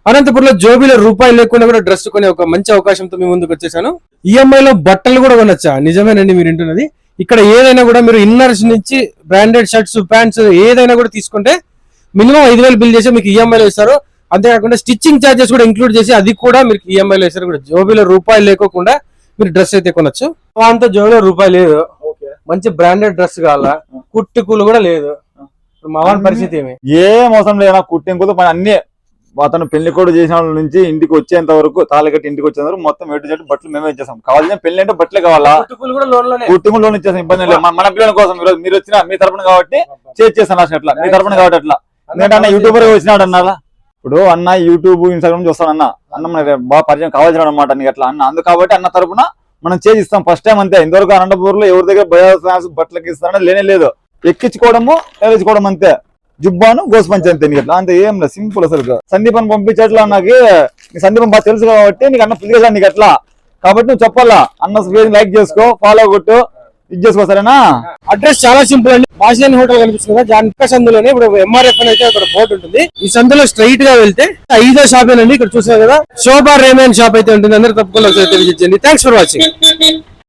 అనంతపురంలో జోబీలో రూపాయి లేకుండా కూడా డ్రెస్ కొనే ఒక మంచి అవకాశంతో మీ ముందుకు వచ్చేసాను. ఈఎంఐ లో బట్టలు కూడా కొనొచ్చా? నిజమేనండి మీరు వింటున్నది. ఇక్కడ ఏదైనా కూడా మీరు ఇన్నర్స్ నుంచి బ్రాండెడ్ షర్ట్స్ ప్యాంట్స్ ఏదైనా కూడా తీసుకుంటే మినిమం 5,000 బిల్ చేసి మీకు ఈఎంఐ లో ఇస్తారు. అంతేకాకుండా స్టిచ్చింగ్ ఛార్జెస్ కూడా ఇంక్లూడ్ చేసి అది కూడా మీకు ఈఎంఐ లో ఇస్తారు. కూడా జోబీలో రూపాయి లేకోకుండా మీరు డ్రెస్ అయితే కొనొచ్చు. అంతా జోబీలో రూపాయి లేదు, మంచి బ్రాండెడ్ డ్రెస్ కావాలా, కుట్టుకులు కూడా లేదు. మా వాళ్ళ పరిస్థితి ఏం అవసరం లేదు. కుట్టింకులు అన్ని అతను పెళ్లి కూడా చేసిన వాళ్ళ నుంచి ఇంటికి వచ్చేంత వరకు తాళి కట్టి ఇంటికి వచ్చేంత వరకు మొత్తం ఎటు చెట్టు బట్టలు మేమే ఇచ్చేస్తాం. కావాల్సిన పెళ్లి అంటే బట్టలే కావాలా, కుట్టింగులు లోన్ ఇచ్చేస్తాం. ఇబ్బంది లేదు. మన పిల్లల కోసం మీరు వచ్చిన మీ తరపున కాబట్టి చేస్తాను అట్లా మీ తరపున కాబట్టి అట్లా. ఎందుకంటే అన్న యూట్యూబర్ వచ్చినాడు అన్నారా, ఇప్పుడు అన్న యూట్యూబ్ ఇన్స్టాగ్రామ్ చూస్తాను అన్న మనకి బాగా పరిచయం కావాల్సిన అనమాట నీకు అట్లా అన్న. అందు కాబట్టి అన్న తరపున మనం చేసిస్తాం ఫస్ట్ టైం అంతే. ఇంతవరకు అనంతపూర్ లో ఎవరి దగ్గర బజాజ్ బట్టలకి ఇస్తానని లేనే లేదు. ఎక్కించుకోవడము వేయించుకోవడం అంతే. జుబ్బాను గోస్ పంచి అంతే నీకు అట్లా అంతే. ఏం లేదు, సింపుల్. అసలు సందీపని పంపించట్లా నాకు సందీపం బాగా తెలుసు కాబట్టి నీకు అన్న పిలిచేసాను నీకు అట్లా. కాబట్టి నువ్వు చెప్పాలా అన్న లైక్ చేసుకో, ఫాలో కొట్టు, ఇది చేసుకో సరేనా. అడ్రస్ చాలా సింపుల్ అండి. భాషాని హోటల్ కనిపిస్తుంది కదా, జాన్క సందులోనే ఇప్పుడు ఎంఆర్ఎఫ్ అయితే అక్కడ బోర్డు ఉంటుంది. ఈ సందులో స్ట్రైట్ గా వెళ్తే 5వ షాప్ ఏనండి. ఇక్కడ చూసారు కదా, శోభా రేమన్ షాప్ అయితే ఉంటుంది. అందరూ తప్పకుండా తెలియజేయండి. Thanks for watching.